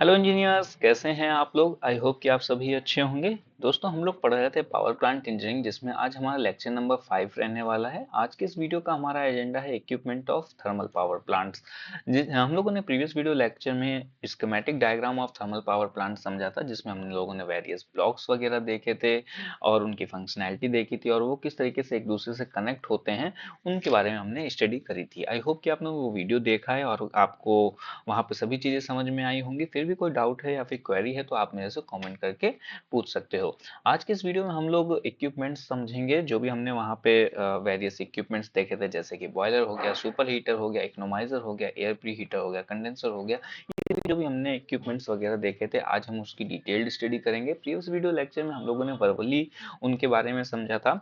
Hello engineers, कैसे हैं आप लोग। आई होप कि आप सभी अच्छे होंगे। दोस्तों, हम लोग पढ़ रहे थे पावर प्लांट इंजीनियरिंग, जिसमें आज हमारा लेक्चर नंबर 5 रहने वाला है। आज के इस वीडियो का हमारा एजेंडा है equipment of thermal power plants. हम लोगों ने प्रीवियस वीडियो लेक्चर में schematic diagram of thermal power plant समझा था, जिसमें हम लोगों ने वेरियस ब्लॉक्स वगैरह देखे थे और उनकी फंक्शनैलिटी देखी थी और वो किस तरीके से एक दूसरे से कनेक्ट होते हैं, उनके बारे में हमने स्टडी करी थी। आई होप कि आपने वो वीडियो देखा है और आपको वहाँ पे सभी चीज़ें समझ में आई होंगी। फिर भी कोई डाउट है या फिर क्वेरी है तो आप मेरे से कमेंट करके पूछ सकते हो। आज के इस वीडियो में हम लोग इक्विपमेंट्स समझेंगे, जो भी हमने वहाँ पे वेरियस इक्विपमेंट्स देखे थे, जैसे कि बॉयलर हो गया, सुपर हीटर हो गया, इकोनोमाइजर हो गया, एयर प्री हीटर हो गया, कंडेंसर हो गया। ये जो भी हमने इक्विपमेंट्स वगैरह देखे थे, आज हम उसकी डिटेल्ड स्टडी करेंगे। प्रीवियस वीडियो लेक्चर में हम लोगों ने वर्बली उनके बारे में समझा था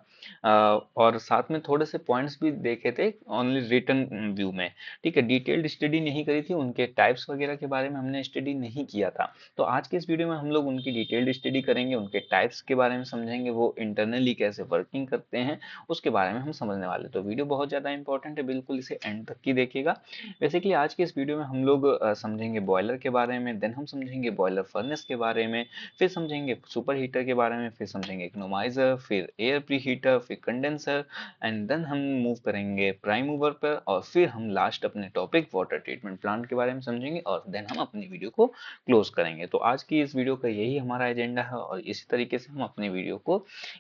और साथ में थोड़े से पॉइंट्स भी देखे थे ओनली रिटन व्यू में। ठीक है, डिटेल्ड स्टडी नहीं करी थी, उनके टाइप्स वगैरह के बारे में हमने स्टडी नहीं किया था। तो आज के इस वीडियो में हम लोग उनकी डिटेल्ड स्टडी करेंगे, उनके टाइप्स के बारे में समझेंगे, वो इंटरनली कैसे वर्किंग करते हैं उसके बारे में हम समझने वाले। तो वीडियो बहुत ज़्यादा इंपॉर्टेंट है, बिल्कुल इसे एंड तक की देखिएगा। बेसिकली आज के इस वीडियो में हम लोग समझेंगे बॉयलर के बारे में, देन हम समझेंगे बॉयलर फर्नेस के बारे में, फिर समझेंगे सुपर हीटर के बारे में, फिर समझेंगे इकोनोमाइजर, फिर एयर प्री हीटर, फिर कंडेंसर, एंड देन हम मूव करेंगे प्राइम मूवर पर, और फिर हम लास्ट अपने टॉपिक वाटर ट्रीटमेंट प्लांट के बारे में समझेंगे और देन हम अपनी वीडियो को क्लोज करेंगे। तो आज की इस वीडियो का यही हमारा एजेंडा है और इसी तरीके से हम अपनी वीडियो को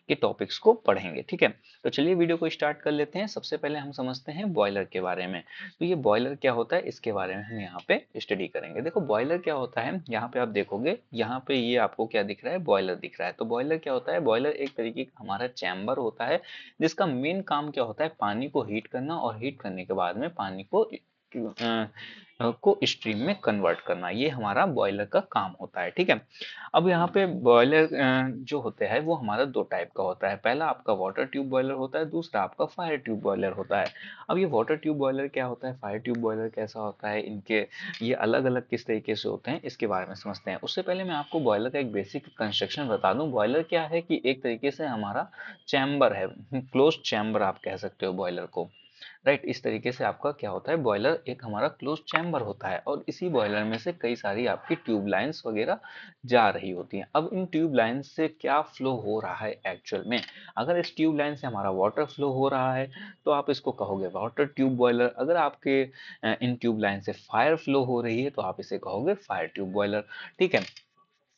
के टॉपिक्स को पढ़ेंगे। ठीक है, तो चलिए वीडियो को स्टार्ट कर लेते हैं। सबसे पहले हम समझते हैं बॉयलर के बारे में। तो ये बॉयलर क्या होता है, इसके बारे में हम यहाँ पे स्टडी करेंगे। देखो बॉयलर क्या होता है, यहाँ पे आप देखोगे, यहाँ पे ये आपको क्या दिख रहा है, बॉयलर दिख रहा है। तो बॉयलर क्या होता है, बॉयलर एक तरीके का हमारा चैम्बर होता है, जिसका मेन काम क्या होता है, पानी को हीट करना और हीट करने के बाद में पानी को स्ट्रीम में कन्वर्ट करना। ये हमारा बॉयलर का काम होता है। ठीक है, अब यहाँ पे बॉयलर जो होते हैं वो हमारा दो टाइप का होता है। पहला आपका वाटर ट्यूब बॉयलर होता है, दूसरा आपका फायर ट्यूब बॉयलर होता है। अब ये वाटर ट्यूब बॉयलर क्या होता है, फायर ट्यूब बॉयलर कैसा होता है, इनके ये अलग अलग किस तरीके से होते हैं, इसके बारे में समझते हैं। उससे पहले मैं आपको बॉयलर का एक बेसिक कंस्ट्रक्शन बता दूं। बॉयलर क्या है कि एक तरीके से हमारा चैम्बर है, क्लोज चैम्बर आप कह सकते हो बॉयलर को। राइट, इस तरीके से आपका क्या होता है, बॉयलर एक हमारा क्लोज चैम्बर होता है और इसी बॉयलर में से कई सारी आपकी ट्यूब लाइंस वगैरह जा रही होती हैं। अब इन ट्यूब लाइन से क्या फ्लो हो रहा है एक्चुअल में, अगर इस ट्यूब लाइन से हमारा वाटर फ्लो हो रहा है तो आप इसको कहोगे वाटर ट्यूब बॉयलर। अगर आपके इन ट्यूब लाइन से फायर फ्लो हो रही है तो आप इसे कहोगे फायर ट्यूब बॉयलर। ठीक है,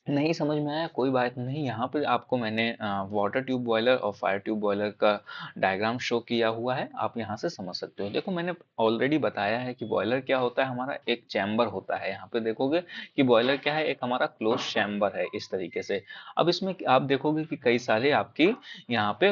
नहीं समझ में आया कोई बात नहीं, यहाँ पे आपको मैंने वाटर ट्यूब बॉयलर और फायर ट्यूब बॉयलर का डायग्राम शो किया हुआ है, आप यहाँ से समझ सकते हो। देखो मैंने ऑलरेडी बताया है कि बॉयलर क्या होता है, हमारा एक चैम्बर होता है। यहाँ पे देखोगे कि बॉयलर क्या है, एक हमारा क्लोज चैम्बर है इस तरीके से। अब इसमें आप देखोगे कि कई सारे आपकी यहाँ पे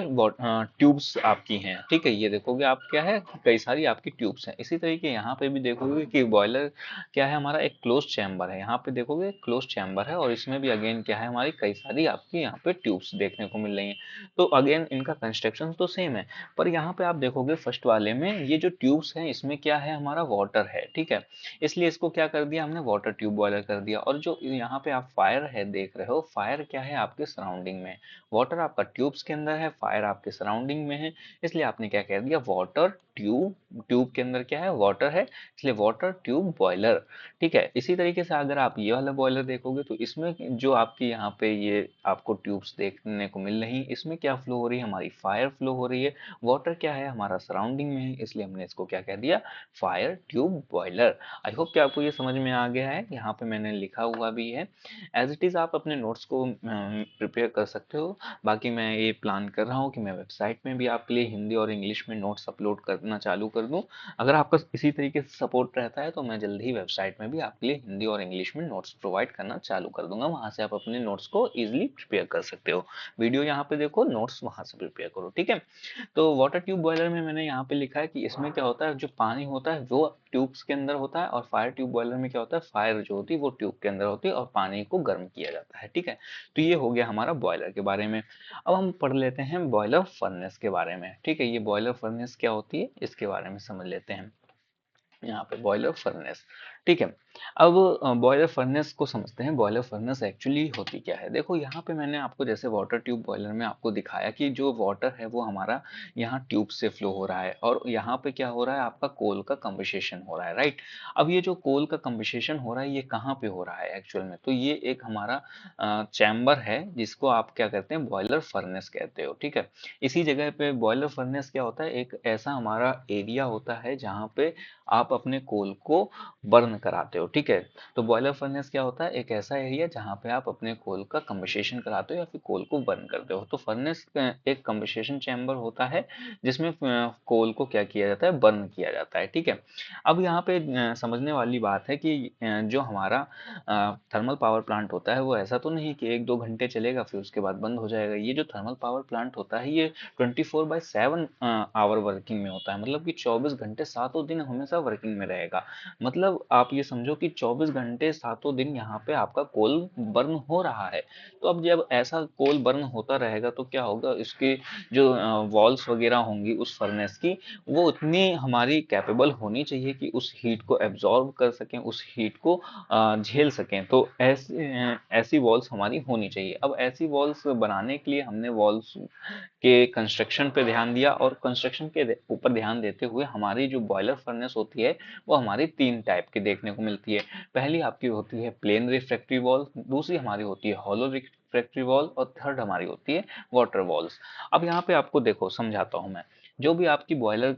ट्यूब्स आपकी हैं। ठीक है, ये देखोगे आप क्या है, कई सारी आपकी ट्यूब्स हैं। इसी तरीके यहाँ पे भी देखोगे कि बॉयलर क्या है, हमारा एक क्लोज चैम्बर है। यहाँ पे देखोगे क्लोज चैम्बर है और इसमें भी अगेन क्या है, हमारी कई सारी आपकी यहाँ पे ट्यूब्स देखने को मिल रही हैं। तो अगेन इनका कंस्ट्रक्शन तो सेम है, पर यहाँ पे आप देखोगे फर्स्ट वाले में ये जो ट्यूब्स हैं इसमें क्या है, हमारा वाटर है। ठीक है, इसलिए इसको क्या कर दिया हमने, वाटर ट्यूब बॉयलर कर दिया। और जो यहाँ पे आप फायर है देख रहे हो, फायर क्या है, आपके सराउंडिंग में। वाटर आपका ट्यूब्स के अंदर है, फायर आपके सराउंडिंग में है, इसलिए आपने क्या कह दिया, वाटर ट्यूब। ट्यूब के अंदर क्या है, वाटर है, इसलिए वाटर ट्यूब बॉयलर। ठीक है, इसी तरीके से अगर आप ये वाला बॉयलर देखोगे तो इसमें जो आपकी यहाँ पे ये आपको ट्यूब्स देखने को मिल रही, इसमें क्या फ्लो हो रही है, हमारी फायर फ्लो हो रही है। वाटर क्या है, हमारा सराउंडिंग में है, इसलिए हमने इसको क्या कह दिया, fire tube boiler. I hope कि आपको ये समझ में आ गया है, यहाँ पे मैंने लिखा हुआ भी है। एज इट इज आप अपने नोट्स को प्रिपेयर कर सकते हो। बाकी मैं ये प्लान कर रहा हूँ कि मैं वेबसाइट में भी आपके लिए हिंदी और इंग्लिश में नोट्स अपलोड करना चालू कर दूँ। अगर आपका इसी तरीके से सपोर्ट रहता है तो मैं जल्द ही वेबसाइट में भी आपके लिए हिंदी और इंग्लिश में नोट्स प्रोवाइड करना चालू कर दूंगा। वहां से आप अपने नोट्स को इजीली प्रिपेयर कर सकते हो। वीडियो यहाँ पे देखो, नोट्स वहां से प्रिपेयर करो। ठीक है, तो वाटर ट्यूब बॉयलर में मैंने यहाँ पे लिखा है कि इसमें क्या होता है, जो पानी होता है वो ट्यूब्स के अंदर होता है, और फायर ट्यूब बॉयलर में क्या होता है, फायर जो होती है वो ट्यूब के अंदर होती है और पानी को गर्म किया जाता है। ठीक है, तो ये हो गया हमारा बॉयलर के बारे में। अब हम पढ़ लेते हैं बॉयलर फर्नेस के बारे में। ठीक है, ये बॉयलर फर्नेस क्या होती है इसके बारे में समझ लेते हैं। यहाँ पे बॉयलर फर्नेस, ठीक है। अब बॉयलर फर्नेस को समझते हैं। बॉयलर फर्नेस एक्चुअली होती क्या है? देखो यहाँ पे मैंने आपको जैसे वाटर ट्यूब बॉयलर में आपको दिखाया कि जो वाटर है वो हमारा यहाँ ट्यूब से फ्लो हो रहा है और यहाँ पे क्या हो रहा है, आपका कोल का कंबेसेशन हो रहा है, राइट। अब ये जो कोल का कंबेसेशन हो रहा है ये कहाँ पे हो रहा है एक्चुअल में? तो ये एक हमारा चैम्बर है जिसको आप क्या कहते हैं, बॉयलर फर्नेस कहते हो, ठीक है। इसी जगह पे बॉयलर फर्नेस क्या होता है, एक ऐसा हमारा एरिया होता है जहाँ पे आप अपने कोल को बर्न कराते हो, ठीक है। तो बॉयलर फर्नेस क्या होता है, एक ऐसा एरिया जहाँ पे आप अपने कोल का कंबेसेशन कराते हो या फिर कोल को बर्न करते हो। तो फर्नेस एक कंबेसेशन चैम्बर होता है जिसमें कोल को क्या किया जाता है, बर्न किया जाता है, ठीक है। अब यहाँ पे समझने वाली बात है कि जो हमारा थर्मल पावर प्लांट होता है वो ऐसा तो नहीं कि 1-2 घंटे चलेगा फिर उसके बाद बंद हो जाएगा। ये जो थर्मल पावर प्लांट होता है ये 24/7 आवर वर्किंग में होता है, मतलब कि 24 घंटे सातों दिन हमेशा वर्किंग में रहेगा। मतलब आप ये समझो कि 24 घंटे सातों दिन यहाँ पे आपका कोल बर्न हो रहा है। तो अब जब ऐसा कोल बर्न होता रहेगा तो क्या होगा, इसके जो वॉल्स वगैरह होंगी उस फर्नेस की, वो उतनी हमारी कैपेबल होनी चाहिए कि उस हीट को एब्जॉर्ब कर सकें, उस हीट को झेल सकें। तो ऐसी वॉल्स हमारी होनी चाहिए। अब ऐसी वॉल्स बनाने के लिए हमने वॉल्स के कंस्ट्रक्शन पे ध्यान दिया और कंस्ट्रक्शन के ऊपर ध्यान देते हुए हमारी जो बॉयलर फर्नेस होती है वो हमारी 3 टाइप की देखने को मिलती है। पहली आपकी होती है प्लेन रिफ्रैक्टरी वॉल, दूसरी हमारी होती है हॉलो रिफ्रैक्टरी वॉल और थर्ड हमारी होती है वाटर वॉल्स। अब यहाँ पे आपको देखो समझाता हूँ मैं। जो भी आपकी बॉयलर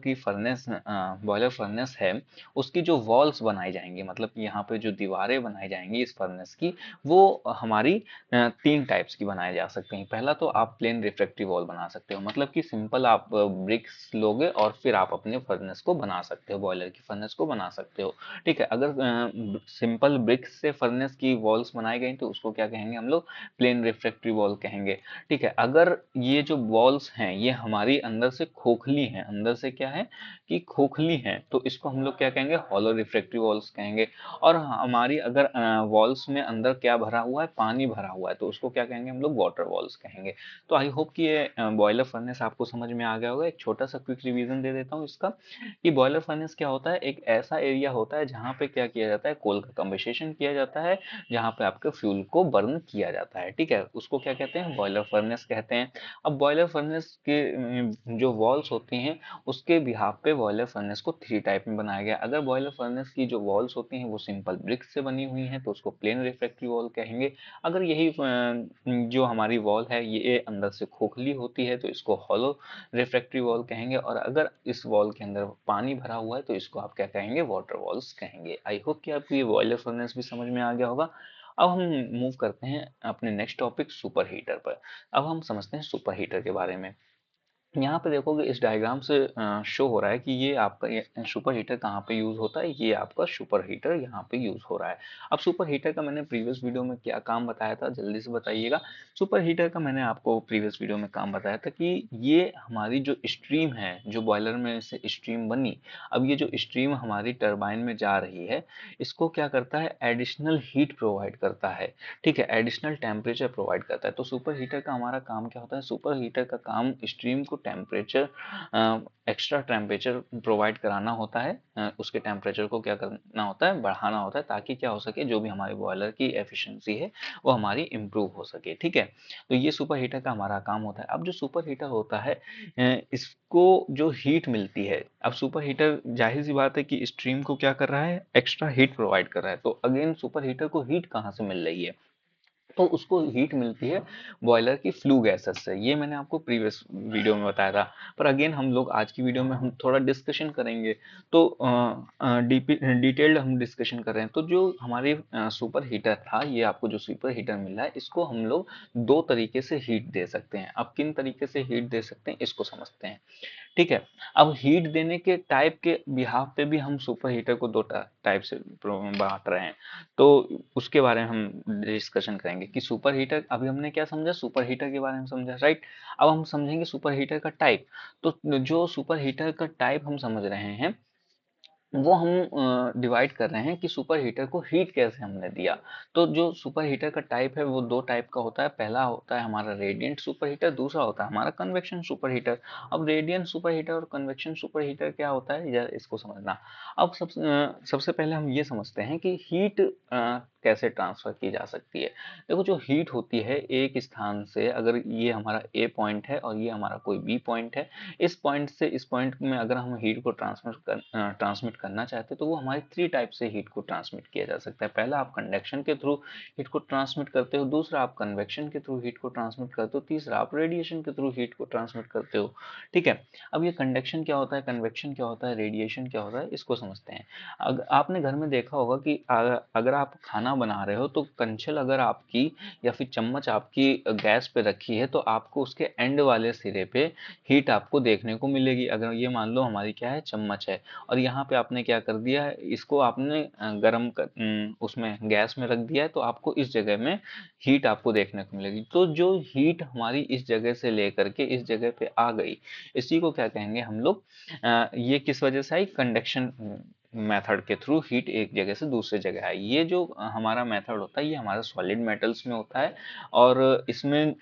फर्नेस है उसकी जो वॉल्स बनाई जाएंगी, मतलब कि यहाँ पे जो दीवारें बनाई जाएंगी इस फर्नेस की, वो हमारी 3 टाइप्स की बनाए जा सकते हैं। पहला तो आप प्लेन रिफ्रैक्टरी वॉल बना सकते हो, मतलब कि सिंपल आप ब्रिक्स लोगे और फिर आप अपने फर्नेस को बना सकते हो, बॉयलर की फर्नेस को बना सकते हो, ठीक है। अगर सिंपल ब्रिक्स से फर्नेस की वॉल्स बनाई गई तो उसको क्या कहेंगे हम लोग, प्लेन रिफ्रैक्टरी वॉल कहेंगे, ठीक है। अगर ये जो वॉल्स हैं ये हमारी अंदर से खोखली हैं, अंदर से क्या है कि खोखली हैं, तो इसको हम लोग क्या कहेंगे, हॉलो रिफ्रैक्टरी वॉल्स कहेंगे। और हमारी अगर वॉल्स में अंदर क्या भरा हुआ है, पानी भरा हुआ है, तो उसको क्या कहेंगे हम लोग, वाटर वॉल्स कहेंगे। तो आई होप कि ये बॉयलर फर्नेस आपको समझ में आ गया होगा। एक छोटा सा क्विक रिवीजन दे देता हूँ इसका, कि बॉयलर फर्नेस क्या होता है, एक ऐसा एरिया होता है जहाँ पे क्या किया जाता है, कोल का कंबेसेशन किया जाता है, जहाँ पे आपके फ्यूल को बर्न किया जाता है, ठीक है। उसको क्या कहते हैं, बॉयलर फर्नेस कहते हैं। अब बॉयलर फर्नेस के जो वॉल्स होती हैं उसके बिहाफ पे बॉयलर फर्नेस को 3 टाइप में बनाया गया। अगर बॉयलर फर्नेस की जो वॉल्स होती हैं वो सिंपल ब्रिक्स से बनी हुई हैं तो उसको प्लेन रिफ्रैक्टरी वॉल कहेंगे। अगर यही जो हमारी वॉल है ये अंदर से खोखली होती है तो इसको हॉलो रिफ्रैक्टरी वॉल कहेंगे। और अगर इस वॉल के अंदर पानी भरा हुआ है तो इसको आप क्या कहेंगे, वाटर वॉल्स कहेंगे। आई होप कि आपको ये बॉयलर फर्नेस भी समझ में आ गया होगा। अब हम मूव करते हैं अपने नेक्स्ट टॉपिक सुपर हीटर पर। अब हम समझते हैं सुपर हीटर के बारे में। यहाँ पे देखोगे इस डायग्राम से शो हो रहा है कि ये आपका ये सुपर हीटर कहाँ पे यूज होता है, ये आपका सुपर हीटर यहाँ पे यूज हो रहा है। अब सुपर हीटर का मैंने प्रीवियस वीडियो में क्या काम बताया था, जल्दी से बताइएगा। सुपर हीटर का मैंने आपको प्रीवियस वीडियो में काम बताया था कि ये हमारी जो स्ट्रीम है, जो बॉयलर में से स्ट्रीम बनी, अब ये जो स्ट्रीम हमारी टरबाइन में जा रही है, इसको क्या करता है, एडिशनल हीट प्रोवाइड करता है, ठीक है, एडिशनल टेम्परेचर प्रोवाइड करता है। तो सुपर हीटर का हमारा काम क्या होता है, सुपर हीटर का काम स्ट्रीम को टेम्परेचर, एक्स्ट्रा टेम्परेचर प्रोवाइड कराना होता है, उसके टेम्परेचर को क्या करना होता है, बढ़ाना होता है, ताकि क्या हो सके, जो भी हमारे बॉयलर की एफिशिएंसी है वो हमारी इम्प्रूव हो सके, ठीक है। तो ये सुपर हीटर का हमारा काम होता है। अब जो सुपर हीटर होता है इसको जो हीट मिलती है, अब सुपर हीटर जाहिर सी बात है कि स्ट्रीम को क्या कर रहा है, एक्स्ट्रा हीट प्रोवाइड कर रहा है। तो अगेन सुपर हीटर को हीट कहाँ से मिल रही है, तो उसको हीट मिलती है बॉयलर की फ्लू गैसेस से। ये मैंने आपको प्रीवियस वीडियो में बताया था, पर अगेन हम लोग आज की वीडियो में हम थोड़ा डिस्कशन करेंगे। तो डिटेल्ड हम डिस्कशन कर रहे हैं। तो जो हमारे सुपर हीटर था, ये आपको जो सुपर हीटर मिला है, इसको हम लोग 2 तरीके से हीट दे सकते हैं। अब किन तरीके से हीट दे सकते हैं इसको समझते हैं, ठीक है। अब हीट देने के टाइप के बिहाफ पे भी हम सुपर हीटर को 2 टाइप से बांट रहे हैं। तो उसके बारे में हम डिस्कशन करेंगे कि सुपर हीटर, अभी हमने क्या समझा, सुपर हीटर के बारे में समझा, राइट। अब हम समझेंगे सुपर हीटर का टाइप। तो जो सुपर हीटर का टाइप हम समझ रहे हैं वो हम डिवाइड कर रहे हैं कि सुपर हीटर को हीट कैसे हमने दिया। तो जो सुपर हीटर का टाइप है वो दो टाइप का होता है। पहला होता है हमारा रेडिएंट सुपर हीटर, दूसरा होता है हमारा कन्वेक्शन सुपर हीटर। अब रेडिएंट सुपर हीटर और कन्वेक्शन सुपर हीटर क्या होता है, इसको समझना। अब सबसे पहले हम ये समझते हैं कि हीट कैसे ट्रांसफर की जा सकती है। देखो, जो हीट होती है एक स्थान से, अगर ये हमारा ए पॉइंट है और ये हमारा कोई बी पॉइंट है, इस पॉइंट से इस पॉइंट में अगर हम हीट को ट्रांसमिट करना चाहते हैं तो वो हमारी थ्री टाइप से हीट को ट्रांसमिट किया जा सकता है। पहला, आप कंडक्शन के थ्रू हीट को ट्रांसमिट करते हो, दूसरा आप कन्वेक्शन के थ्रू हीट को ट्रांसमिट करते हो, तीसरा आप रेडिएशन के थ्रू हीट को ट्रांसमिट करते हो। ठीक है। अब ये कंडक्शन क्या होता है, कन्वेक्शन क्या होता है, रेडिएशन क्या होता है, इसको समझते हैं। आपने घर में देखा होगा कि अगर आप खाना बना रहे हो तो कंचल अगर आपकी या फिर चम्मच आपकी गैस पे रखी है तो आपको उसके एंड वाले सिरे पे हीट आपको देखने को मिलेगी। अगर ये मान लो हमारी क्या है, चम्मच है, और यहाँ पे आपने क्या कर दिया है, इसको आपने उसमें गैस में रख दिया है, तो आपको इस जगह में हीट आपको देखने को मिलेगी। तो जो हीट हमारी इस जगह से लेकर के इस जगह पे आ गई, इसी को क्या कहेंगे हम लोग, ये किस वजह से आई, कंडक्शन मेथड के थ्रू हीट एक जगह से दूसरे जगह आई। ये जो हमारा मेथड होता है ये हमारा सॉलिड मेटल्स में होता है। और इसमें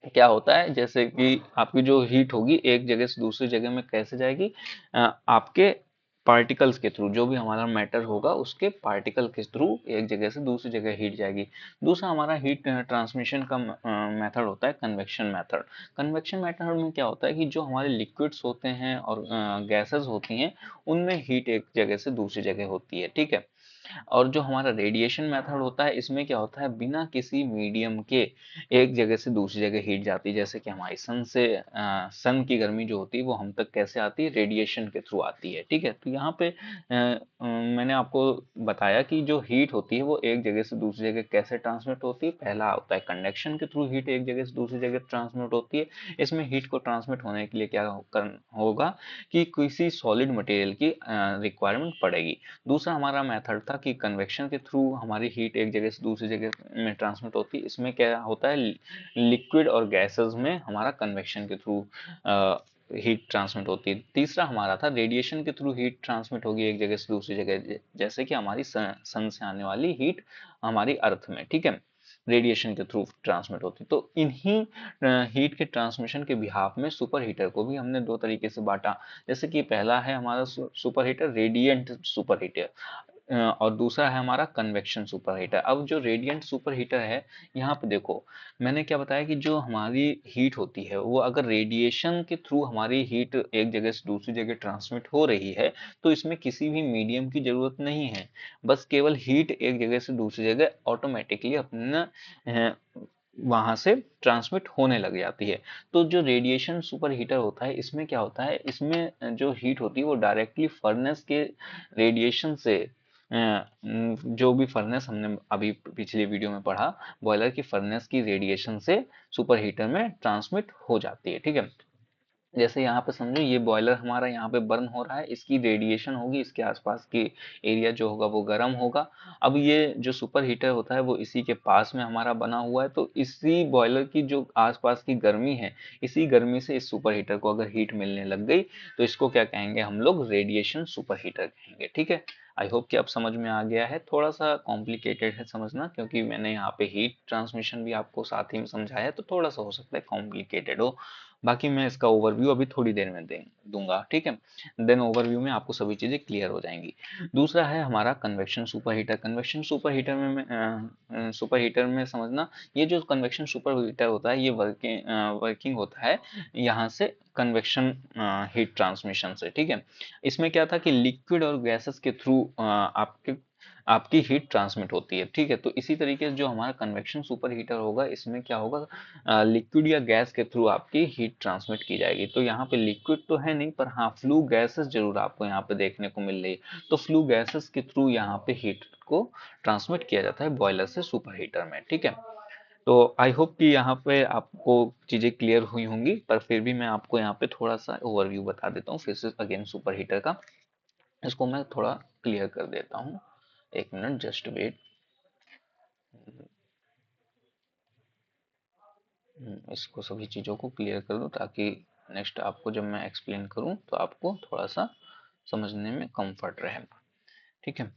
क्या होता है, जैसे कि आपकी जो हीट होगी एक जगह से दूसरी जगह में कैसे जाएगी, आपके पार्टिकल्स के थ्रू, जो भी हमारा मैटर होगा उसके पार्टिकल के थ्रू एक जगह से दूसरी जगह हीट जाएगी। दूसरा हमारा हीट ट्रांसमिशन का मेथड होता है कन्वेक्शन मेथड। कन्वेक्शन मेथड में क्या होता है कि जो हमारे लिक्विड्स होते हैं और गैसेस होती हैं, उनमें हीट एक जगह से दूसरी जगह होती है। ठीक है। और जो हमारा रेडिएशन मेथड होता है, इसमें क्या होता है, बिना किसी मीडियम के एक जगह से दूसरी जगह हीट जाती है। जैसे कि हमारी सन की गर्मी जो होती है वो हम तक कैसे आती है, रेडिएशन के थ्रू आती है। ठीक है। तो यहाँ पे मैंने आपको बताया कि जो हीट होती है वो एक जगह से दूसरी जगह कैसे ट्रांसमिट होती है। पहला होता है कंडक्शन के थ्रू हीट एक जगह से दूसरी जगह ट्रांसमिट होती है। इसमें हीट को ट्रांसमिट होने के लिए क्या होगा कि किसी सॉलिड मटेरियल की रिक्वायरमेंट पड़ेगी। दूसरा हमारा मेथड था कि कन्वेक्शन के थ्रू हमारी हीट एक जगह से दूसरी जगह में ट्रांसमिट होती है। इसमें क्या होता है, लिक्विड और गैसेस में हमारा कन्वेक्शन के थ्रू हीट ट्रांसमिट होती है। तीसरा हमारा था रेडिएशन के थ्रू हीट ट्रांसमिट होगी एक जगह से दूसरी जगह, जैसे कि हमारी सन से आने वाली हीट हमारी अर्थ में, ठीक है, रेडिएशन के थ्रू ट्रांसमिट होती। तो इन्हीं हीट के ट्रांसमिशन के बिहाफ में सुपर हीटर को भी हमने दो तरीके से बांटा। जैसे कि पहला है हमारा super heater, radiant super heater, और दूसरा है हमारा कन्वेक्शन सुपर हीटर। अब जो रेडिएंट सुपर हीटर है, यहाँ पे देखो, मैंने क्या बताया कि जो हमारी हीट होती है वो अगर रेडिएशन के थ्रू हमारी हीट एक जगह से दूसरी जगह ट्रांसमिट हो रही है तो इसमें किसी भी मीडियम की जरूरत नहीं है। बस केवल हीट एक जगह से दूसरी जगह ऑटोमेटिकली अपना वहां से ट्रांसमिट होने लग जाती है। तो जो रेडिएशन सुपर हीटर होता है, इसमें क्या होता है, इसमें जो हीट होती है वो डायरेक्टली फर्नेस के रेडिएशन से, जो भी फर्नेस हमने अभी पिछली वीडियो में पढ़ा, बॉयलर की फर्नेस की रेडिएशन से सुपर हीटर में ट्रांसमिट हो जाती है। ठीक है। जैसे यहाँ पे समझो ये बॉयलर हमारा यहाँ पे बर्न हो रहा है, इसकी रेडिएशन होगी, इसके आसपास की एरिया जो होगा वो गर्म होगा। अब ये जो सुपर हीटर होता है वो इसी के पास में हमारा बना हुआ है, तो इसी बॉयलर की जो आसपास की गर्मी है, इसी गर्मी से इस सुपर हीटर को अगर हीट मिलने लग गई तो इसको क्या कहेंगे हम लोग, रेडिएशन सुपर हीटर कहेंगे। ठीक है। आई होप कि अब समझ में आ गया है। थोड़ा सा कॉम्प्लिकेटेड है समझना, क्योंकि मैंने यहाँ पे हीट ट्रांसमिशन भी आपको साथ ही में समझाया है, तो थोड़ा सा हो सकता है कॉम्प्लिकेटेड हो। बाकी मैं इसका ओवरव्यू अभी थोड़ी देर में दूंगा। ठीक है। देन ओवरव्यू में आपको सभी चीजें क्लियर हो जाएंगी। दूसरा है हमारा convection super heater. Convection super heater super heater में समझना, ये जो कन्वेक्शन सुपर हीटर होता है ये वर्किंग होता है यहाँ से कन्वेक्शन हीट ट्रांसमिशन से। ठीक है। इसमें क्या था कि लिक्विड और गैसेस के थ्रू आपकी हीट ट्रांसमिट होती है। ठीक है। तो इसी तरीके से जो हमारा कन्वेक्शन सुपर हीटर होगा, इसमें क्या होगा, लिक्विड या गैस के थ्रू आपकी हीट ट्रांसमिट की जाएगी। तो यहाँ पे लिक्विड तो है नहीं, पर हाँ फ्लू गैसेस जरूर आपको यहाँ पे देखने को मिल रही है। तो फ्लू गैसेस के थ्रू यहाँ पे हीट को ट्रांसमिट किया जाता है बॉयलर से सुपर हीटर में। ठीक है। तो आई होप कि यहाँ पे आपको चीजें क्लियर हुई होंगी, पर फिर भी मैं आपको यहाँ पे थोड़ा सा ओवरव्यू बता देता हूँ फिर से अगेन सुपर हीटर का। इसको मैं थोड़ा क्लियर कर देता हूँ। एक मिनट, जस्ट वेट। इसको सभी चीज़ों को क्लियर कर दूं ताकि नेक्स्ट आपको जब मैं एक्सप्लेन करूं तो आपको थोड़ा सा समझने में कंफर्ट रहे। ठीक है,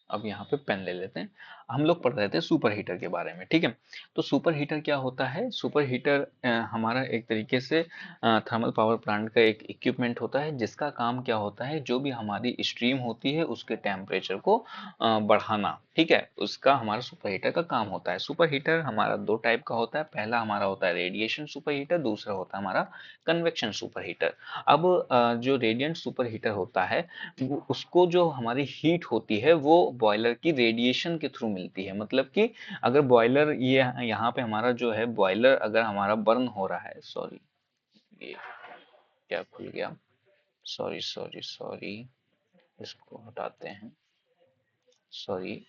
अब यहाँ पे पेन ले लेते हैं। हम लोग पढ़ रहे थे सुपर हीटर के बारे में। ठीक है, तो सुपर हीटर क्या होता है? सुपर हीटर हमारा एक तरीके से थर्मल पावर प्लांट का एक इक्विपमेंट होता है, जिसका काम क्या होता है, जो भी हमारी स्ट्रीम होती है उसके टेम्परेचर को बढ़ाना। ठीक है, उसका हमारा सुपर हीटर का काम होता है। सुपर हीटर हमारा दो टाइप का होता है। पहला हमारा होता है रेडिएशन सुपर हीटर, दूसरा होता है हमारा कन्वेक्शन सुपर हीटर। अब जो रेडिएंट सुपर हीटर होता है, उसको जो हमारी हीट होती है वो बॉयलर की रेडिएशन के थ्रू मिलती है। मतलब कि अगर बॉयलर, ये यहाँ पे हमारा जो है बॉयलर अगर हमारा बर्न हो रहा है, सॉरी ये क्या खुल गया, सॉरी सॉरी सॉरी, इसको हटाते हैं, सॉरी।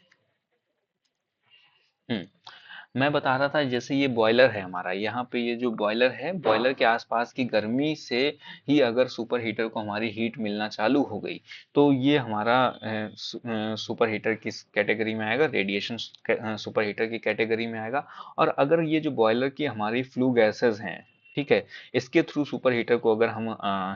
मैं बता रहा था, जैसे ये बॉयलर है हमारा, यहाँ पे ये जो बॉयलर है, बॉयलर के आसपास की गर्मी से ही अगर सुपर हीटर को हमारी हीट मिलना चालू हो गई, तो ये हमारा सुपर हीटर किस कैटेगरी में आएगा? रेडिएशन सुपर हीटर की कैटेगरी में आएगा। और अगर ये जो बॉयलर की हमारी फ्लू गैसेस हैं, ठीक है, इसके थ्रू सुपर हीटर को अगर हम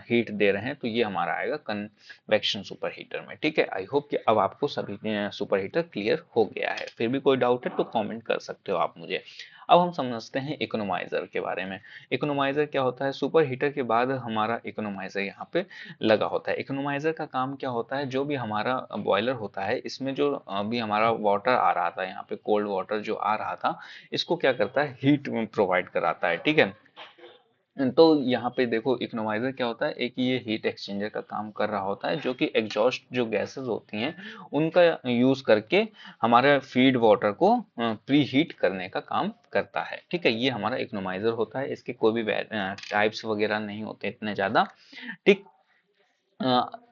हीट दे रहे हैं, तो ये हमारा आएगा कन्वेक्शन सुपर हीटर में। ठीक है, आई होप कि अब आपको सभी सुपर हीटर क्लियर हो गया है। फिर भी कोई डाउट है तो कमेंट कर सकते हो आप मुझे। अब हम समझते हैं इकोनोमाइजर के बारे में। इकोनोमाइजर क्या होता है? सुपर हीटर के बाद हमारा इकोनोमाइजर यहाँ पे लगा होता है। इकोनोमाइजर का काम क्या होता है? जो भी हमारा बॉयलर होता है, इसमें जो अभी हमारा वाटर आ रहा था, यहाँ पे कोल्ड वाटर जो आ रहा था, इसको क्या करता है? हीट प्रोवाइड कराता है। ठीक है, तो यहाँ पे देखो, इकोनोमाइजर क्या होता है? एक ये हीट एक्सचेंजर का काम कर रहा होता है, जो कि एग्जॉस्ट जो गैसेस होती हैं उनका यूज करके हमारे फीड वाटर को प्री हीट करने का काम करता है। ठीक है, ये हमारा इकोनोमाइजर होता है। इसके कोई भी टाइप्स वगैरह नहीं होते इतने ज्यादा। ठीक,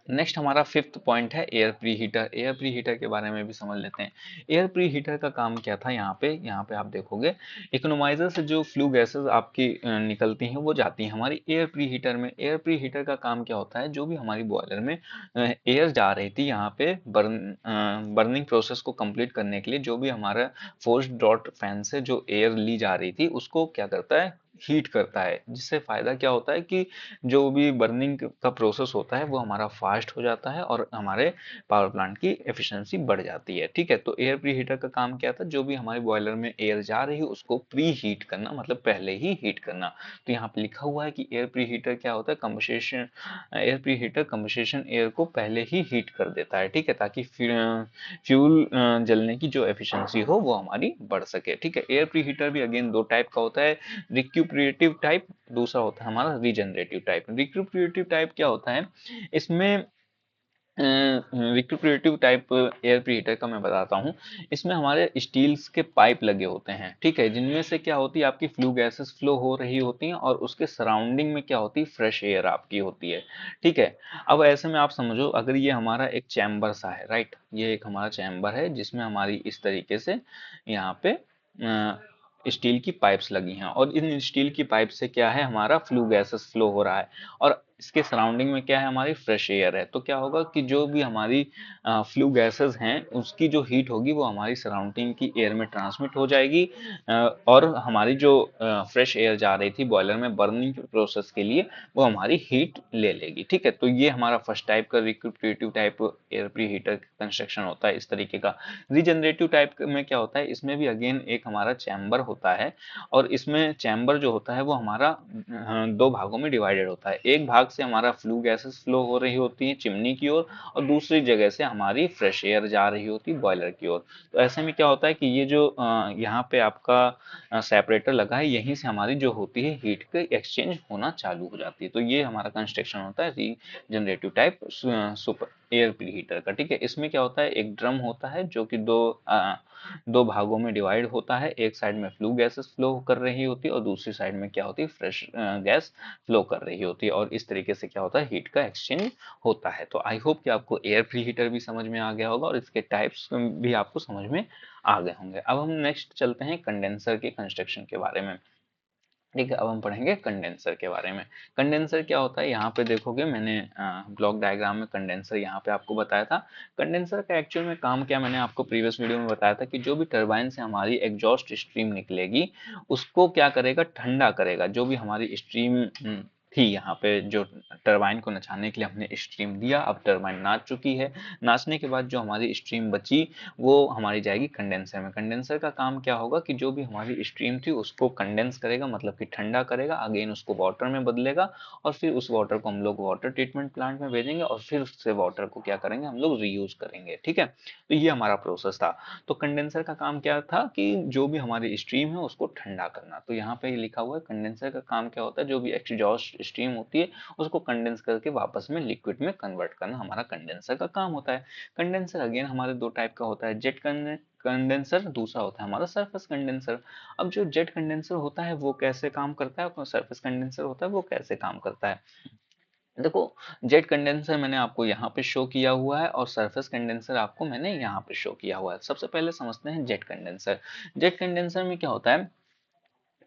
नेक्स्ट हमारा फिफ्थ पॉइंट है air pre heater. Air pre heater के बारे में भी समझ लेते हैं। एयर प्री हीटर का काम क्या था? यहाँ पे आप देखोगे, इकोनोमाइजर से जो फ्लू गैसेस आपकी निकलती हैं वो जाती हैं हमारी एयर प्री हीटर में। एयर प्री हीटर का काम क्या होता है? जो भी हमारी बॉयलर में एयर जा रही थी, यहाँ पे बर्निंग प्रोसेस को कंप्लीट करने के लिए, जो भी हमारा फोर्स्ड ड्रॉट फैन से जो एयर ली जा रही थी, उसको क्या करता है? हीट करता है। जिससे फायदा क्या होता है कि जो भी बर्निंग का प्रोसेस होता है वो हमारा फास्ट हो जाता है और हमारे पावर प्लांट की एफिशिएंसी बढ़ जाती है। ठीक है, तो एयर प्री हीटर का काम क्या था? जो भी हमारे बॉयलर में एयर जा रही है उसको प्री हीट करना, मतलब पहले ही हीट करना। तो यहाँ पे लिखा हुआ है कि एयर प्री हीटर क्या होता है? कंबस्टेशन, एयर प्री हीटर कंबस्टेशन एयर को पहले ही हीट कर देता है। ठीक है, ताकि फ्यूल जलने की जो एफिशिएंसी हो वो हमारी बढ़ सके। ठीक है, एयर प्री हीटर भी अगेन दो टाइप का होता है, रिक्यूपरेटिव टाइप, दूसरा होता है हमारा रीजनरेटिव टाइप। रिक्यूपरेटिव टाइप क्या होता है? इसमें रिक्यूपरेटिव टाइप एयर प्रीहीटर का मैं बताता हूँ। इसमें हमारे स्टील्स के पाइप लगे होते हैं, ठीक है, जिनमें से क्या होती है? आपकी फ्लू गैसेस फ्लो हो रही होती हैं और उसके सराउंडिंग में क्या होती है? फ्रेश एयर आपकी होती है। ठीक है, अब ऐसे में आप समझो, अगर ये हमारा एक चैम्बर सा है, राइट, ये एक हमारा चैम्बर है जिसमें हमारी इस तरीके से यहाँ पे स्टील की पाइप्स लगी हैं, और इन स्टील की पाइप से क्या है? हमारा फ्लू गैसेस फ्लो हो रहा है, और इसके सराउंडिंग में क्या है? हमारी फ्रेश एयर है। तो क्या होगा कि जो भी हमारी फ्लू गैसेस हैं उसकी जो हीट होगी वो हमारी सराउंडिंग की एयर में ट्रांसमिट हो जाएगी, और हमारी जो फ्रेश एयर जा रही थी बॉयलर में बर्निंग प्रोसेस के लिए, वो हमारी हीट ले लेगी। ठीक है, तो ये हमारा फर्स्ट टाइप का recuperative type air preheater construction होता है इस तरीके का। रीजनरेटिव टाइप में क्या होता है? इसमें भी अगेन एक हमारा चैम्बर होता है, और इसमें चैम्बर जो होता है वो हमारा दो भागों में डिवाइडेड होता है। एक भाग से हमारा फ्लू गैसेस फ्लो हो रही होती है चिमनी की ओर, और दूसरी जगह से हमारी फ्रेश एयर जा रही होती है बॉयलर की ओर। तो ऐसे में क्या होता है कि ये जो यहाँ पे आपका सेपरेटर लगा है, यहीं से हमारी जो होती है हीट की एक्सचेंज होना चालू हो जाती है। तो ये हमारा कंस्ट्रक्शन होता है regenerative type super air pre heater का। ठीक है, इसमें क्या होता है? एक ड्रम होता है जो कि दो भागों में डिवाइड होता है। एक साइड में फ्लू गैसेस फ्लो कर रही होती है और दूसरी साइड में क्या होती है? फ्रेश गैस फ्लो कर रही होती है, और इस तरीके से क्या होता है? हीट का एक्सचेंज होता है। तो आई होप कि आपको एयर प्री हीटर भी समझ में आ गया होगा और इसके टाइप्स भी आपको समझ में आ गए होंगे। अब हम नेक्स्ट चलते हैं कंडेंसर के कंस्ट्रक्शन के बारे में। ठीक है, अब हम पढ़ेंगे कंडेंसर के बारे में। कंडेंसर क्या होता है? यहाँ पे देखोगे, मैंने ब्लॉक डायग्राम में कंडेंसर यहाँ पे आपको बताया था। कंडेंसर का एक्चुअल में काम क्या, मैंने आपको प्रीवियस वीडियो में बताया था कि जो भी टरबाइन से हमारी एग्जॉस्ट स्ट्रीम निकलेगी उसको क्या करेगा? ठंडा करेगा। जो भी हमारी स्ट्रीम ही यहाँ पे जो टरबाइन को नचाने के लिए हमने स्ट्रीम दिया, अब टरबाइन नाच चुकी है। नाचने के बाद जो हमारी स्ट्रीम बची वो हमारी जाएगी कंडेंसर में। कंडेंसर का काम क्या होगा कि जो भी हमारी स्ट्रीम थी उसको कंडेंस करेगा, मतलब कि ठंडा करेगा, अगेन उसको वाटर में बदलेगा और फिर उस वाटर को हम लोग वाटर ट्रीटमेंट प्लांट में भेजेंगे और फिर उससे वाटर को क्या करेंगे हम लोग रीयूज करेंगे। ठीक है, तो ये हमारा प्रोसेस था। तो कंडेंसर का काम क्या था कि जो भी हमारी स्ट्रीम है उसको ठंडा करना। तो यहाँ पे लिखा हुआ है कंडेंसर का काम क्या होता है, जो भी एग्जॉस्ट स्ट्रीम होती है उसको कंडेंस करके वापस में लिक्विड में कन्वर्ट करना हमारा कंडेंसर का काम होता है। कंडेंसर अगेन हमारे दो टाइप का होता है, जेट कंडेंसर, दूसरा होता है हमारा सरफेस कंडेंसर। अब जो जेट कंडेंसर होता है वो कैसे काम करता है और सरफेस कंडेंसर होता है वो कैसे काम करता है। देखो, जेट कंडेंसर मैंने आपको यहाँ पे शो किया हुआ है और सरफेस कंडेंसर आपको मैंने यहाँ पे शो किया हुआ है। सबसे पहले समझते हैं जेट कंडेंसर। जेट कंडेंसर में क्या होता है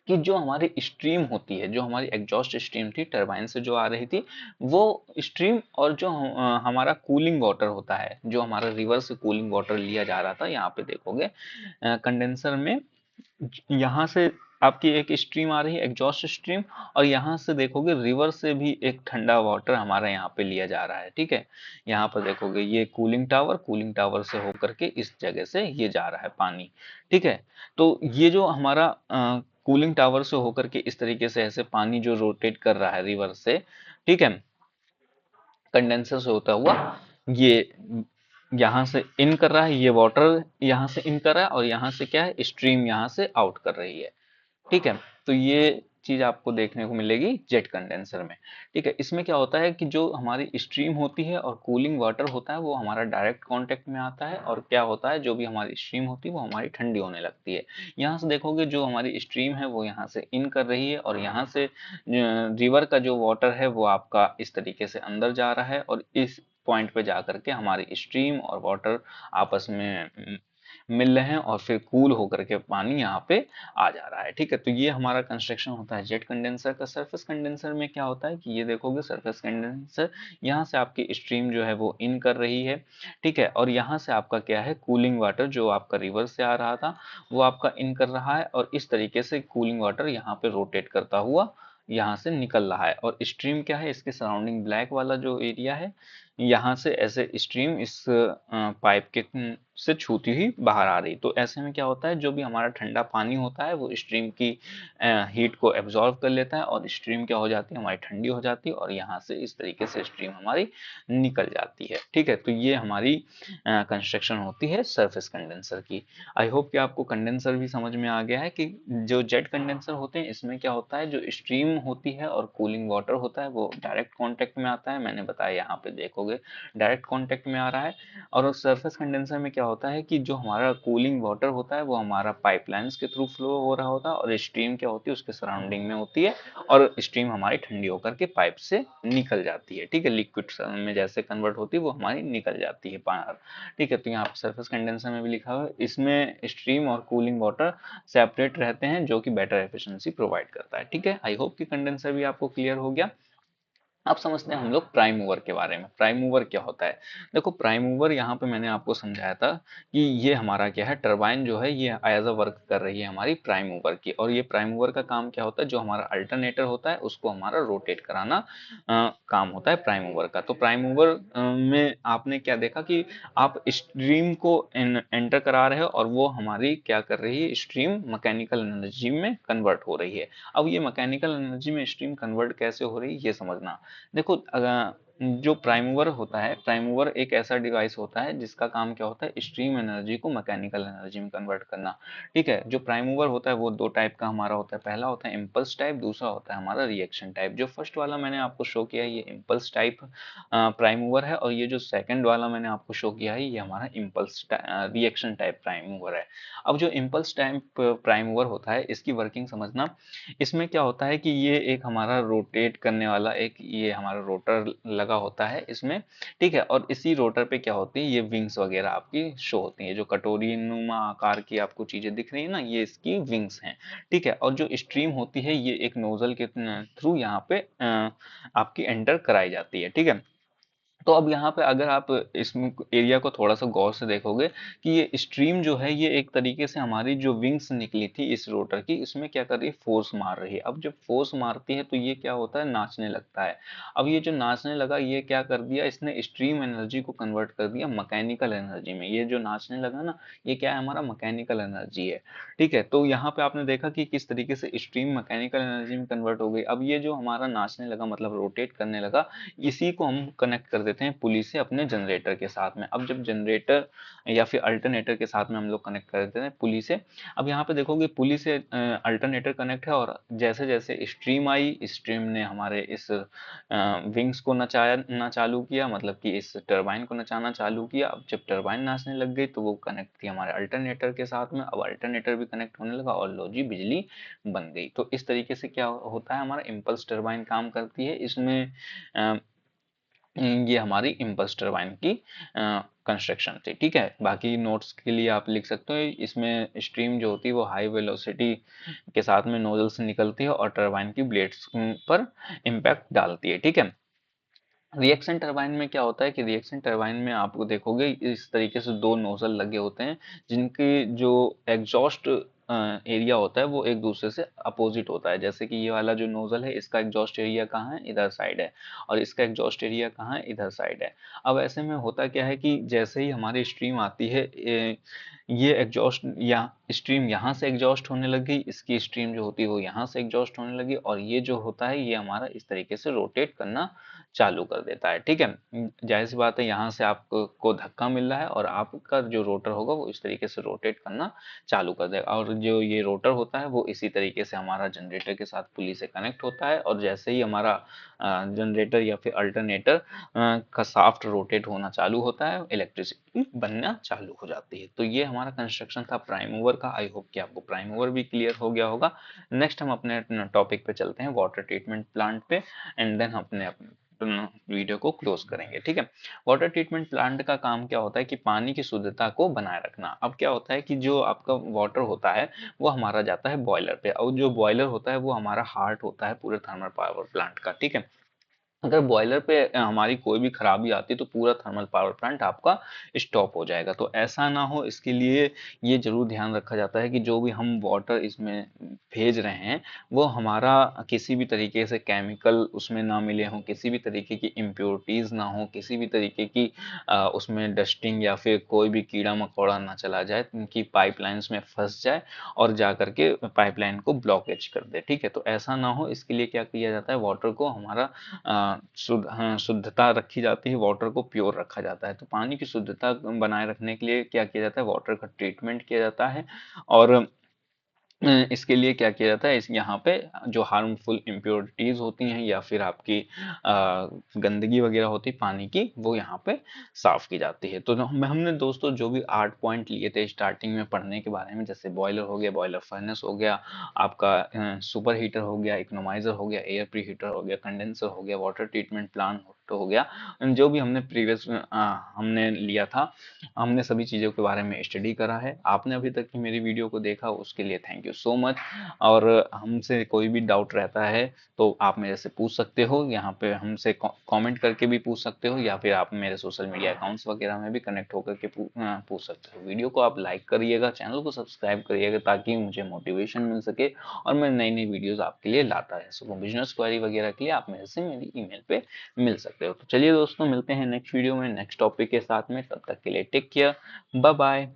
कि जो हमारी स्ट्रीम होती है, जो हमारी एग्जॉस्ट स्ट्रीम थी टरबाइन से जो आ रही थी, वो स्ट्रीम और जो हमारा कूलिंग वाटर होता है, जो हमारा रिवर से कूलिंग वाटर लिया जा रहा था, यहाँ पे देखोगे कंडेंसर में यहाँ से आपकी एक स्ट्रीम आ रही है एग्जॉस्ट स्ट्रीम, और यहाँ से देखोगे रिवर से भी एक ठंडा वाटर हमारा यहाँ पे लिया जा रहा है। ठीक है, यहाँ पर देखोगे ये कूलिंग टावर से होकर के इस जगह से ये जा रहा है पानी। ठीक है, तो ये जो हमारा कूलिंग टावर से होकर के इस तरीके से ऐसे पानी जो रोटेट कर रहा है रिवर से, ठीक है, कंडेंसर से होता हुआ ये यहाँ से इन कर रहा है, ये वाटर यहाँ से इन कर रहा है और यहाँ से क्या है स्ट्रीम यहाँ से आउट कर रही है। ठीक है, तो ये चीज आपको देखने को मिलेगी जेट कंडेंसर में। ठीक है, इसमें क्या होता है कि जो हमारी स्ट्रीम होती है और कूलिंग वाटर होता है वो हमारा डायरेक्ट कांटेक्ट में आता है, और क्या होता है जो भी हमारी स्ट्रीम होती है वो हमारी ठंडी होने लगती है। यहाँ से देखोगे जो हमारी स्ट्रीम है वो यहाँ से इन कर रही है और यहाँ से रिवर का जो वाटर है वो आपका इस तरीके से अंदर जा रहा है और इस पॉइंट पे जा करके हमारी स्ट्रीम और वाटर आपस में मिल रहे हैं और फिर कूल होकर के पानी यहाँ पे आ जा रहा है। ठीक है, तो ये हमारा कंस्ट्रक्शन होता है जेट कंडेंसर का। सरफेस कंडेंसर में क्या होता है कि ये देखोगे सरफेस कंडेंसर यहाँ से आपकी स्ट्रीम जो है वो इन कर रही है। ठीक है, और यहाँ से आपका क्या है कूलिंग वाटर जो आपका रिवर से आ रहा था वो आपका इन कर रहा है और इस तरीके से कूलिंग वाटर यहाँ पे रोटेट करता हुआ यहाँ से निकल रहा है। और स्ट्रीम क्या है, इसके सराउंडिंग ब्लैक वाला जो एरिया है, यहाँ से ऐसे स्ट्रीम इस पाइप के से छूती हुई बाहर आ रही। तो ऐसे में क्या होता है जो भी हमारा ठंडा पानी होता है वो स्ट्रीम की हीट को एब्जॉर्ब कर लेता है और स्ट्रीम क्या हो जाती है हमारी ठंडी हो जाती है और यहाँ से इस तरीके से स्ट्रीम हमारी निकल जाती है। ठीक है, तो ये हमारी कंस्ट्रक्शन होती है सरफेस कंडेंसर की। आई होप कि आपको कंडेंसर भी समझ में आ गया है कि जो जेट कंडेंसर होते हैं इसमें क्या होता है जो स्ट्रीम होती है और कूलिंग वाटर होता है वो डायरेक्ट कांटेक्ट में आता है। मैंने बताया यहाँ पे देखोगे डायरेक्ट कांटेक्ट में आ रहा है। और सरफेस कंडेंसर में क्या होता है कि जो हमारा कूलिंग वाटर होता है वो हमारा पाइपलाइंस के थ्रू फ्लो हो रहा होता है और स्ट्रीम क्या होती है उसके सराउंडिंग में होती है और स्ट्रीम हमारी ठंडी होकर के पाइप से निकल जाती है। ठीक है, लिक्विड में जैसे कन्वर्ट होती है वो हमारी निकल जाती है बाहर। ठीक है, तो यहाँ सरफेस कंडेंसर में भी लिखा हुआ है इसमें स्ट्रीम और कूलिंग वाटर सेपरेट रहते हैं जो कि बेटर एफिशिएंसी प्रोवाइड करता है। ठीक है, आई होप कि कंडेंसर भी आपको क्लियर हो गया। अब समझते हैं हम लोग प्राइम मूवर के बारे में। प्राइम मूवर क्या होता है, देखो प्राइम मूवर यहाँ पे मैंने आपको समझाया था कि ये हमारा क्या है टरबाइन जो है ये एज अ वर्क कर रही है हमारी प्राइम मूवर की। और ये प्राइम मूवर का काम क्या होता है, जो हमारा अल्टरनेटर होता है उसको हमारा रोटेट कराना काम होता है प्राइम मूवर का। तो प्राइम मूवर में आपने क्या देखा कि आप स्ट्रीम को एंटर करा रहे हो और वो हमारी क्या कर रही है स्ट्रीम मैकेनिकल एनर्जी में कन्वर्ट हो रही है। अब ये मैकेनिकल एनर्जी में स्ट्रीम कन्वर्ट कैसे हो रही है ये समझना। देखो जो प्राइम मूवर होता है, प्राइम मूवर एक ऐसा डिवाइस होता है जिसका काम क्या होता है स्ट्रीम एनर्जी को मैकेनिकल एनर्जी में कन्वर्ट करना। ठीक है, जो प्राइम मूवर होता है वो दो टाइप का हमारा होता है, पहला होता है इम्पल्स टाइप, दूसरा होता है हमारा रिएक्शन टाइप। जो फर्स्ट वाला मैंने आपको शो किया है ये इम्पल्स टाइप प्राइम मूवर है और ये जो सेकंड वाला मैंने आपको शो किया है ये हमारा impulse reaction type prime mover है। अब जो इम्पल्स टाइप प्राइम मूवर होता है इसकी वर्किंग समझना। इसमें क्या होता है कि ये एक हमारा रोटेट करने वाला एक ये हमारा रोटर लगा होता है इसमें। ठीक है, और इसी रोटर पे क्या होती है ये विंग्स वगैरह आपकी शो होती है, जो कटोरी नुमा आकार की आपको चीजें दिख रही है ना ये इसकी विंग्स हैं। ठीक है, और जो स्ट्रीम होती है ये एक नोजल के थ्रू यहाँ पे आपकी एंटर कराई जाती है। ठीक है, तो अब यहाँ पे अगर आप इस एरिया को थोड़ा सा गौर से देखोगे कि ये स्ट्रीम जो है ये एक तरीके से हमारी जो विंग्स निकली थी इस रोटर की, इसमें क्या कर रही है, फोर्स मार रही है। अब जब फोर्स मारती है तो ये क्या होता है, नाचने लगता है। अब ये जो नाचने लगा, ये क्या कर दिया, इसने स्ट्रीम एनर्जी को कन्वर्ट कर दिया मैकेनिकल एनर्जी में। ये जो नाचने लगा ना, ये क्या है, हमारा मैकेनिकल एनर्जी है। ठीक है, तो यहाँ पे आपने देखा कि किस तरीके से स्ट्रीम मैकेनिकल एनर्जी में कन्वर्ट हो गई। अब ये जो हमारा नाचने लगा मतलब रोटेट करने लगा, इसी को हम कनेक्ट कर देते हैं पुली से अपने जनरेटर के साथ में। अब जब जनरेटर या फिर अल्टरनेटर के साथ में हम लोग कनेक्ट कर देते हैं पुली से। अब यहाँ पे देखोगे पुली से अल्टरनेटर कनेक्ट है, और जैसे जैसे स्ट्रीम आई, स्ट्रीम ने हमारे इस विंग्स को नचाना चालू किया, मतलब कि इस टरबाइन को नचाना चालू किया। अब जब टरबाइन नाचने लग गई तो वो कनेक्ट थी हमारे अल्टरनेटर के साथ में। अब अल्टरनेटर भी कनेक्ट होने लगा और लो जी बिजली बन गई। तो इस तरीके से क्या होता है, हमारा इम्पल्स टरबाइन काम करती है। इसमें ये हमारी इम्पल्स टरबाइन की कंस्ट्रक्शन थी। ठीक है, बाकी नोट्स के लिए आप लिख सकते हो, इसमें स्ट्रीम जो होती है वो हाई वेलोसिटी के साथ में नोजल से निकलती है और टरबाइन की ब्लेड्स पर इम्पैक्ट डालती है। ठीक है, रिएक्शन टरबाइन में क्या होता है कि रिएक्शन टरबाइन में आपको देखोगे इस तरीके से दो नोजल लगे होते हैं, जिनके जो एग्जॉस्ट एरिया होता है वो एक दूसरे से अपोजिट होता है। जैसे कि ये वाला जो नोजल है, इसका एग्जॉस्ट एरिया कहाँ है, इधर साइड है, और इसका एग्जॉस्ट एरिया कहाँ है, इधर साइड है। अब ऐसे में होता क्या है कि जैसे ही हमारी स्ट्रीम आती है, ये एग्जॉस्ट या स्ट्रीम यहाँ से एग्जॉस्ट होने लगी, इसकी स्ट्रीम जो होती है वो यहाँ से एग्जॉस्ट होने लगी, और ये जो होता है ये हमारा इस तरीके से रोटेट करना चालू कर देता है। ठीक है, जाहिर सी बात है, यहाँ से आपको को धक्का मिल रहा है और आपका जो रोटर होगा वो इस तरीके से रोटेट करना चालू कर देगा। और जो ये रोटर होता है वो इसी तरीके से हमारा जनरेटर के साथ पुली से कनेक्ट होता है, और जैसे ही हमारा जनरेटर या फिर अल्टरनेटर का शाफ्ट रोटेट होना चालू होता है, इलेक्ट्रिसिटी बनना चालू हो जाती है। तो ये हमारा कंस्ट्रक्शन था प्राइम मूवर का। आई होप कि आपको प्राइम मूवर भी क्लियर हो गया होगा। नेक्स्ट हम अपने टॉपिक पे चलते हैं, वाटर ट्रीटमेंट प्लांट पे, एंड देन अपने अपने वीडियो को क्लोज करेंगे। ठीक है, वाटर ट्रीटमेंट प्लांट का काम क्या होता है कि पानी की शुद्धता को बनाए रखना। अब क्या होता है कि जो आपका वाटर होता है वो हमारा जाता है बॉयलर पे, और जो बॉयलर होता है वो हमारा हार्ट होता है पूरे थर्मल पावर प्लांट का। ठीक है, अगर बॉयलर पे हमारी कोई भी खराबी आती है तो पूरा थर्मल पावर प्लांट आपका स्टॉप हो जाएगा। तो ऐसा ना हो, इसके लिए ये जरूर ध्यान रखा जाता है कि जो भी हम वाटर इसमें भेज रहे हैं वो हमारा किसी भी तरीके से केमिकल उसमें ना मिले हों, किसी भी तरीके की इम्प्योरिटीज ना हो, किसी भी तरीके की उसमें डस्टिंग या फिर कोई भी कीड़ा मकोड़ा ना चला जाए, उनकी पाइपलाइंस में फंस जाए और जा करके पाइपलाइन को ब्लॉकेज कर दे। ठीक है, तो ऐसा ना हो, इसके लिए क्या किया जाता है, वाटर को हमारा हाँ, शुद्धता रखी जाती है, वाटर को प्योर रखा जाता है। तो पानी की शुद्धता बनाए रखने के लिए क्या किया जाता है, वाटर का ट्रीटमेंट किया जाता है। और इसके लिए क्या किया जाता है, इस यहाँ पे जो हार्मफुल इम्प्योरिटीज होती हैं या फिर आपकी गंदगी वगैरह होती है पानी की, वो यहाँ पे साफ की जाती है। तो हमने दोस्तों जो भी 8 पॉइंट लिए थे स्टार्टिंग में पढ़ने के बारे में, जैसे बॉयलर हो गया, बॉयलर फर्नेस हो गया, आपका सुपर हीटर हो गया, इकोनोमाइजर हो गया, एयर प्री हीटर हो गया, कंडेंसर हो गया, वाटर ट्रीटमेंट प्लांट हो गया, जो भी हमने प्रीवियस हमने लिया था, हमने सभी चीज़ों के बारे में स्टडी करा है। आपने अभी तक की मेरी वीडियो को देखा उसके लिए थैंक यू सो मच। और हमसे कोई भी डाउट रहता है तो आप मेरे से पूछ सकते हो, यहाँ पे हमसे कमेंट करके भी पूछ सकते हो, या फिर आप मेरे सोशल मीडिया अकाउंट्स वगैरह में भी कनेक्ट होकर के पूछ सकते हो। वीडियो को आप लाइक करिएगा, चैनल को सब्सक्राइब करिएगा, ताकि मुझे मोटिवेशन मिल सके और मैं नई नई वीडियोज़ आपके लिए लाता रह सकूँ। बिजनेस क्वेरी वगैरह के लिए आप मेरे से मेरी ईमेल पे मिल सकते हो। तो चलिए दोस्तों, मिलते हैं नेक्स्ट वीडियो में नेक्स्ट टॉपिक के साथ में, तब तक के लिए टेक केयर, बाय बाय।